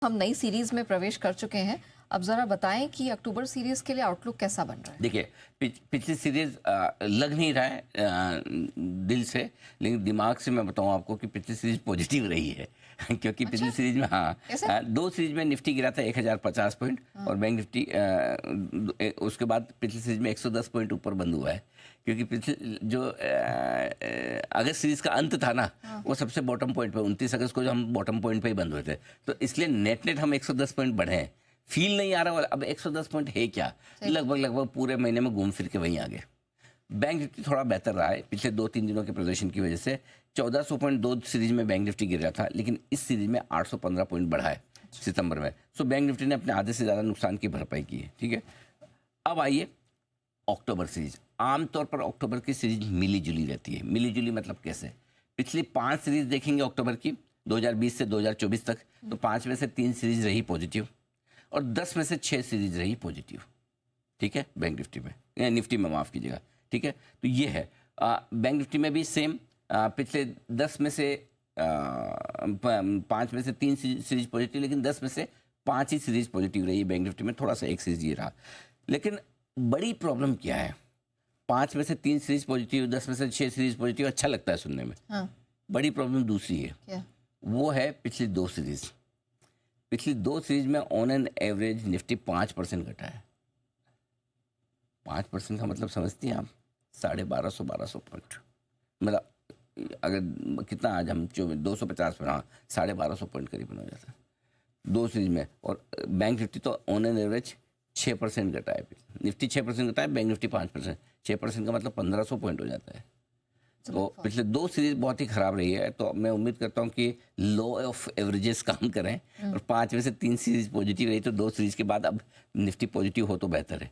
हम नई सीरीज में प्रवेश कर चुके हैं। अब जरा बताएं कि अक्टूबर सीरीज के लिए आउटलुक कैसा बन रहा है। देखिए, पिछली सीरीज लग नहीं रहा है दिल से, लेकिन दिमाग से मैं बताऊं आपको कि पिछली सीरीज पॉजिटिव रही है क्योंकि अच्छा? पिछली सीरीज में दो सीरीज में निफ्टी गिरा था 1050 पॉइंट और बैंक निफ्टी उसके बाद पिछली सीरीज में 110 पॉइंट ऊपर बंद हुआ है, क्योंकि पिछले जो अगस्त सीरीज का अंत था ना, वो सबसे बॉटम पॉइंट पे 29 अगस्त को जो हम बॉटम पॉइंट पे ही बंद हुए थे, तो इसलिए नेट हम 110 पॉइंट बढ़े हैं। फील नहीं आ रहा अब 110 पॉइंट है क्या, लगभग पूरे महीने में घूम फिर के वहीं आ गए। बैंक निफ्टी थोड़ा बेहतर रहा है पिछले 2-3 दिनों के प्रदर्शन की वजह से। 1400 पॉइंट 2 सीरीज में बैंक निफ्टी गिर रहा था, लेकिन इस सीरीज में 815 पॉइंट बढ़ा है सितंबर में। सो बैंक निफ्टी ने अपने आधे से ज़्यादा नुकसान की भरपाई की है। ठीक है, अब आइए अक्टूबर सीरीज। आमतौर पर अक्टूबर की सीरीज मिली जुली रहती है। मिली जुली मतलब कैसे? पिछली 5 सीरीज देखेंगे अक्टूबर की 2020 से 2024 तक, तो 5 में से 3 सीरीज रही पॉजिटिव और 10 में से 6 सीरीज रही पॉजिटिव। ठीक है, बैंक निफ्टी में, निफ्टी में माफ़ कीजिएगा। ठीक है, तो ये है। बैंक निफ्टी में भी सेम, पिछले 10 में से 5 में से 3 सीरीज पॉजिटिव, लेकिन 10 में से 5 ही सीरीज पॉजिटिव रही है बैंक निफ्टी में। थोड़ा सा एक सीरीज ये रहा, लेकिन बड़ी प्रॉब्लम क्या है? 5 में से 3 सीरीज पॉजिटिव, 10 में से 6 सीरीज पॉजिटिव, अच्छा लगता है सुनने में। हाँ। बड़ी प्रॉब्लम दूसरी है। क्या? वो है पिछली 2 सीरीज। पिछली 2 सीरीज में ऑन एन एवरेज निफ्टी 5% घटा है। 5% का मतलब समझती हैं आप? 1250 पॉइंट। मतलब अगर कितना आज हम 250 पर, हाँ 1250 पॉइंट करीबन हो जाता है 2 सीरीज में। और बैंक निफ्टी तो ऑन एन एवरेज 6% घटा है। निफ्टी 6% घटा है, बैंक निफ्टी 5%। 6% का मतलब 1500 पॉइंट हो जाता है। तो पिछले 2 सीरीज बहुत ही खराब रही है। तो मैं उम्मीद करता हूँ कि लॉ ऑफ एवरेजेस काम करें और 5 में से 3 सीरीज पॉजिटिव रही, तो 2 सीरीज के बाद अब निफ्टी पॉजिटिव हो तो बेहतर है।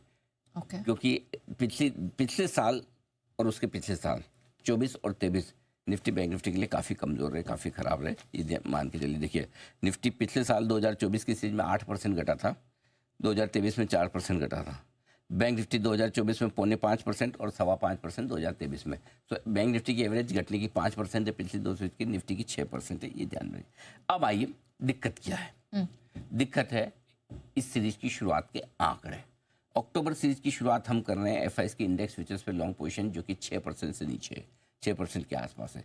क्योंकि पिछले साल और उसके पिछले साल 24 और 23 निफ्टी बैंक निफ्टी के लिए काफ़ी कमज़ोर रहे, काफ़ी ख़राब रहे, ये मान के चलिए। देखिए, निफ्टी पिछले साल 2024 की सीरीज में 8% घटा था, 2023 में 4% घटा था। बैंक निफ्टी 2024 में 4.5% और 5.25% 2023 में। तो बैंक निफ्टी की एवरेज घटने की 5% है पिछली 2 सीरीज की, निफ्टी की 6% है, ये ध्यान में। अब आइए दिक्कत क्या है? दिक्कत है इस सीरीज की शुरुआत के आंकड़े। अक्टूबर सीरीज की शुरुआत हम कर रहे हैं एफआईएस की इंडेक्स फ्यूचर्स पे लॉन्ग पोजीशन, जो कि 6% से नीचे है, 6% के आसपास है,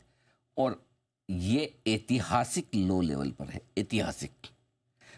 और ये ऐतिहासिक लो लेवल पर है। ऐतिहासिक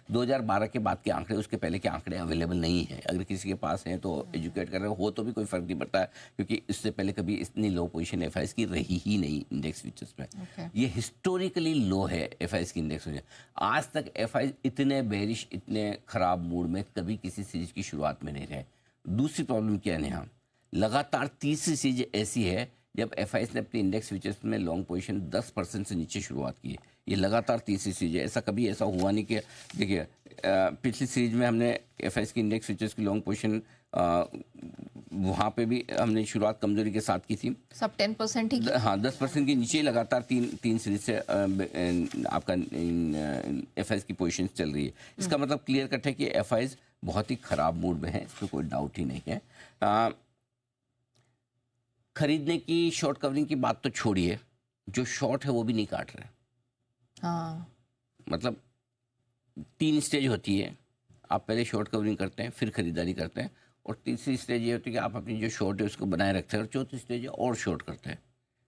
2012 के बाद के आंकड़े, उसके पहले के आंकड़े अवेलेबल नहीं है। अगर किसी के पास हैं तो एजुकेट कर रहे हो तो भी कोई फर्क नहीं पड़ता है, क्योंकि इससे पहले कभी इतनी लो पोजीशन एफआईएस की रही ही नहीं इंडेक्स फ्यूचर्स में। ये हिस्टोरिकली लो है एफआईएस की इंडेक्स फ्यूचर। आज तक एफआईएस इतने बेरिश, इतने खराब मूड में कभी किसी सीरीज की शुरुआत में नहीं रहे। दूसरी प्रॉब्लम क्या है यहाँ? लगातार तीसरी सीरीज ऐसी है जब एफआईएस ने अपनी इंडेक्स फ्यूचर्स में लॉन्ग पोजीशन 10% से नीचे शुरुआत की है। ये लगातार तीसरी सीरीज है। ऐसा हुआ नहीं कि, देखिए, पिछली सीरीज में हमने एफआईएस की इंडेक्स फ्यूचर्स की लॉन्ग पोजीशन वहाँ पे भी हमने शुरुआत कमजोरी के साथ की थी, सब 10% ही। हाँ, 10% के नीचे लगातार तीन सीरीज से आपका एफआईएस की पोजीशन चल रही है। इसका मतलब क्लियर कट है कि एफआईएस बहुत ही खराब मूड में है, इसमें कोई डाउट ही नहीं है। खरीदने की, शॉर्ट कवरिंग की बात तो छोड़िए, जो शॉर्ट है वो भी नहीं काट रहे। हाँ, मतलब 3 स्टेज होती है। आप पहले शॉर्ट कवरिंग करते हैं, फिर खरीदारी करते हैं, और तीसरी स्टेज ये होती है कि आप अपनी जो शॉर्ट है उसको बनाए रखते हैं, और चौथी स्टेज है और शॉर्ट करते हैं।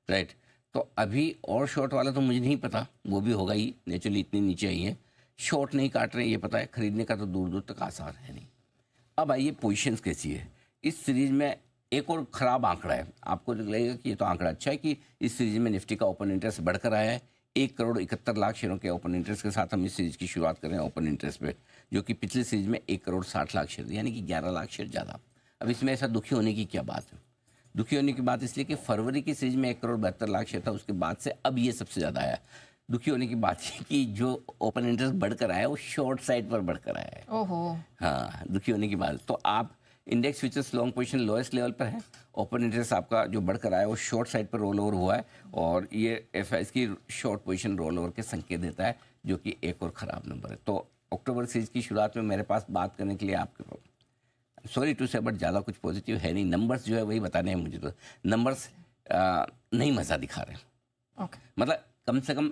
राइट, तो अभी और शॉर्ट वाला तो मुझे नहीं पता, वो भी होगा ही, नेचुरली इतनी नीचे आई है। शॉर्ट नहीं काट रहे ये पता है, खरीदने का तो दूर दूर तक आसार है नहीं। अब आइए पोजीशंस कैसी है इस सीरीज में। एक और ख़राब आंकड़ा है, आपको लगेगा कि ये तो आंकड़ा अच्छा है कि इस सीरीज में निफ्टी का ओपन इंटरेस्ट बढ़कर आया है। 1,71,00,000 शेयरों के ओपन इंटरेस्ट के साथ हम इस सीरीज की शुरुआत कर रहे हैं ओपन इंटरेस्ट पे, जो कि पिछली सीरीज में 1,60,00,000 शेयर, यानी कि 11 लाख शेयर ज़्यादा। अब इसमें ऐसा दुखी होने की क्या बात है? दुखी होने की बात इसलिए कि फरवरी की सीरीज में 1,72,00,000 शेयर था, उसके बाद से अब ये सबसे ज़्यादा आया। दुखी होने की बात है कि जो ओपन इंटरेस्ट बढ़कर आया है वो शॉर्ट साइड पर बढ़कर आया है। ओहो, हाँ, दुखी होने की बात। तो आप index futures long position lowest level पर है, ओपन इंटरेस्ट आपका जो बढ़कर आया है वो शॉर्ट साइड पर रोल ओवर हुआ है, और ये एफआईएस की शॉर्ट पोजीशन रोल ओवर के संकेत देता है, जो कि एक और ख़राब नंबर है। तो अक्टूबर सीरीज की शुरुआत में मेरे पास बात करने के लिए आपके, सॉरी टू से, बट ज़्यादा कुछ पॉजिटिव है नहीं। नंबर्स जो है वही बताने हैं मुझे, तो नंबर्स नहीं मज़ा दिखा रहे। ओके, मतलब कम से कम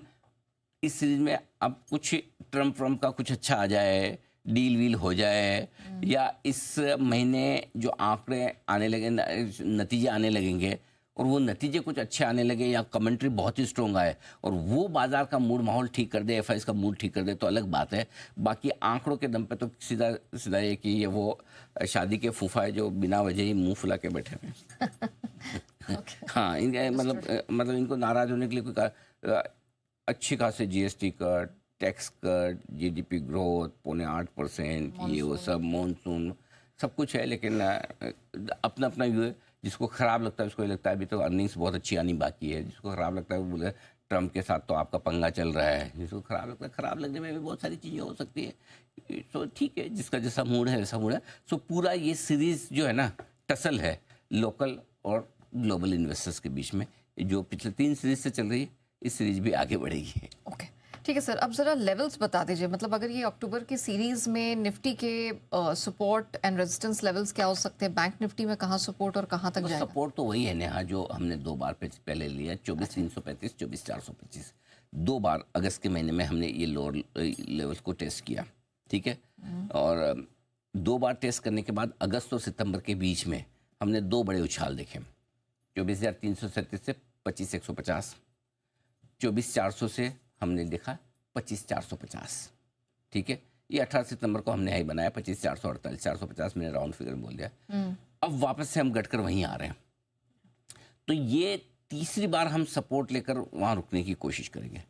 इस सीरीज में अब कुछ ट्रम्प का कुछ अच्छा आ जाए, डील वील हो जाए, या इस महीने जो आंकड़े आने लगे, नतीजे आने लगेंगे और वो नतीजे कुछ अच्छे आने लगे, या कमेंट्री बहुत ही स्ट्रॉन्ग आए और वो बाजार का मूड माहौल ठीक कर दे, एफआईएस का मूड ठीक कर दे, तो अलग बात है। बाकी आंकड़ों के दम पे तो सीधा सीधा ये कि ये वो शादी के फूफा है जो बिना वजह ही मुंह फुला के बैठे हुए हैं। हाँ, इनके मतलब इनको नाराज होने के लिए कोई अच्छी खासी GST cut, tax cut, GDP growth 0.8%, ये वो सब मॉनसून सब कुछ है, लेकिन अपना अपना व्यू है। जिसको खराब लगता है उसको ये लगता है अभी तो अर्निंग्स बहुत अच्छी आनी बाकी है, जिसको खराब लगता है वो बोले ट्रम्प के साथ तो आपका पंगा चल रहा है, जिसको खराब लगता है, खराब लगने में भी बहुत सारी चीज़ें हो सकती है। तो ठीक है, जिसका जैसा मूड है वैसा मूड है। सो पूरा ये सीरीज़ जो है ना, टसल है लोकल और ग्लोबल इन्वेस्टर्स के बीच में, जो पिछले 3 सीरीज से चल रही है, इस सीरीज भी आगे बढ़ेगी। ओके, ठीक है सर। अब ज़रा लेवल्स बता दीजिए, मतलब अगर ये अक्टूबर की सीरीज़ में निफ्टी के सपोर्ट एंड रेजिस्टेंस लेवल्स क्या हो सकते हैं? बैंक निफ्टी में कहाँ सपोर्ट और कहाँ तक जाएगा? सपोर्ट तो वही है नेहा, जो हमने 2 बार पहले लिया, 24,335, 24,425। 2 बार अगस्त के महीने में हमने ये लोअर लेवल्स को टेस्ट किया, ठीक है। और 2 बार टेस्ट करने के बाद अगस्त और सितंबर के बीच में हमने 2 बड़े उछाल देखे, 24,337 से 25,150, 24,400 से हमने देखा 25,450, ठीक है। ये 18 सितंबर को हमने हाई बनाया 25,448, 450 मैंने राउंड फिगर बोल दिया। अब वापस से हम घटकर वहीं आ रहे हैं, तो ये तीसरी बार हम सपोर्ट लेकर वहाँ रुकने की कोशिश करेंगे।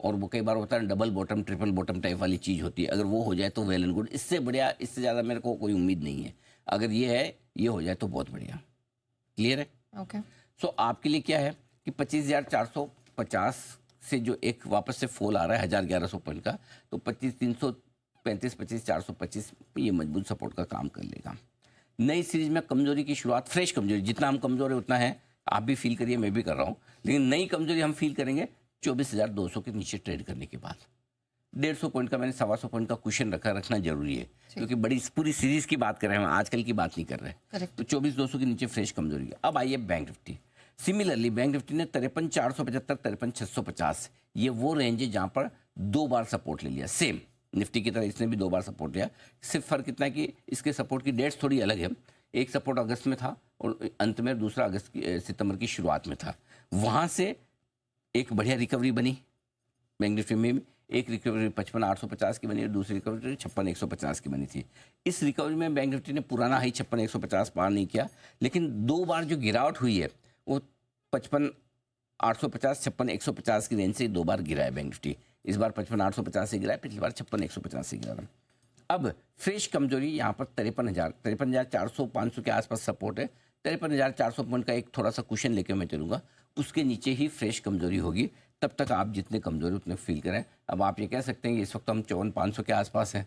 और वो कई बार होता है double bottom, triple bottom type वाली चीज़ होती है, अगर वो हो जाए तो वेल एंड गुड। इससे बढ़िया, इससे ज़्यादा मेरे को कोई उम्मीद नहीं है। अगर ये है, ये हो जाए तो बहुत बढ़िया। क्लियर है? ओके। सो आपके लिए क्या है कि 25,450 से जो एक वापस से फॉल आ रहा है 1,111 पॉइंट का, तो 25,335, 25,425 ये मजबूत सपोर्ट का काम कर लेगा। नई सीरीज में कमजोरी की शुरुआत, फ्रेश कमजोरी, जितना हम कमजोर है उतना है, आप भी फील करिए, मैं भी कर रहा हूँ, लेकिन नई कमजोरी हम फील करेंगे 24,200 के नीचे ट्रेड करने के बाद। 150 पॉइंट का, मैंने 125 पॉइंट का कुशन रखना जरूरी है, क्योंकि बड़ी पूरी सीरीज की बात कर रहे हैं हम, आजकल की बात नहीं कर रहे। तो 24,200 के नीचे फ्रेश कमजोरी है। अब आइए bank Nifty. Similarly bank Nifty ने 53,475, 53,650, ये वो रेंज है जहां पर 2 बार सपोर्ट ले लिया। सेम निफ्टी की तरह इसने भी 2 बार सपोर्ट लिया, सिर्फ फर्क इतना कि इसके सपोर्ट की डेट्स थोड़ी अलग है। एक सपोर्ट अगस्त में था और अंत में दूसरा सितंबर की शुरुआत में था। वहां से एक बढ़िया रिकवरी बनी बैंक निफ्टी में। एक रिकवरी 55,850 की बनी और दूसरी रिकवरी 56,150 की बनी थी। इस रिकवरी में बैंक निफ्टी ने पुराना हाई 56,150 पार नहीं किया, लेकिन 2 बार जो गिरावट हुई है वो 55,850, 56,150 की रेंज से 2 बार गिरा है बैंक निफ्टी। इस बार 55,850 से गिरा है, पिछली बार 56,150 से गिरा है। अब फ्रेश कमजोरी यहाँ पर 53,400, 500 के आसपास सपोर्ट है। 53,400 पॉइंट का एक थोड़ा सा कुशन लेके मैं चलूँगा, उसके नीचे ही फ्रेश कमजोरी होगी। तब तक आप जितने कमजोरी उतने फील करें। अब आप ये कह सकते हैं कि इस वक्त हम 54,500 के आसपास हैं,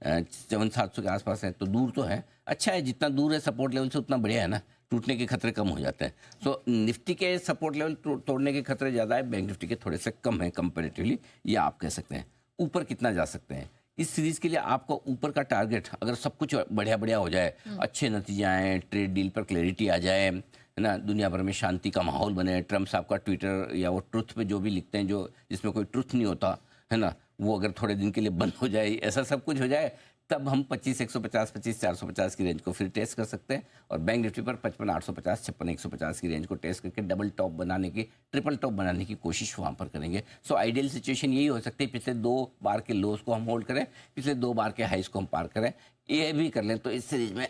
54,700 के आसपास हैं, तो दूर तो है। अच्छा है, जितना दूर है सपोर्ट लेवल से उतना बढ़िया है ना, टूटने के खतरे कम हो जाते हैं। सो निफ्टी के सपोर्ट लेवल तोड़ने के खतरे ज़्यादा है, बैंक निफ्टी के थोड़े से कम है कंपेरेटिवली, ये आप कह सकते हैं। ऊपर कितना जा सकते हैं इस सीरीज के लिए? आपका ऊपर का टारगेट, अगर सब कुछ बढ़िया बढ़िया हो जाए, अच्छे नतीजे आए, ट्रेड डील पर क्लैरिटी आ जाए, है ना, दुनिया भर में शांति का माहौल बने, ट्रम्प साहब का ट्विटर या वो ट्रुथ पे जो भी लिखते हैं, जो जिसमें कोई ट्रुथ नहीं होता है ना, वो अगर थोड़े दिन के लिए बंद हो जाए, ऐसा सब कुछ हो जाए, तब हम 25,150, 25,450 की रेंज को फिर टेस्ट कर सकते हैं। और बैंक निफ्टी पर 55,850, 56,150 की रेंज को टेस्ट करके डबल टॉप बनाने की, ट्रिपल टॉप बनाने की कोशिश वहाँ पर करेंगे। सो आइडियल सिचुएशन यही हो सकती है, पिछले 2 बार के लोस को हम होल्ड करें, पिछले 2 बार के हाइस को हम पार करें, ये भी कर लें तो इस सीरीज में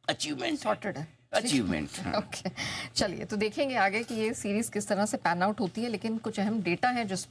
अचीवमेंट सॉर्टेड है। अचीवमेंट। ओके, चलिए तो देखेंगे आगे कि ये सीरीज किस तरह से पैन आउट होती है, लेकिन कुछ अहम डेटा है जिस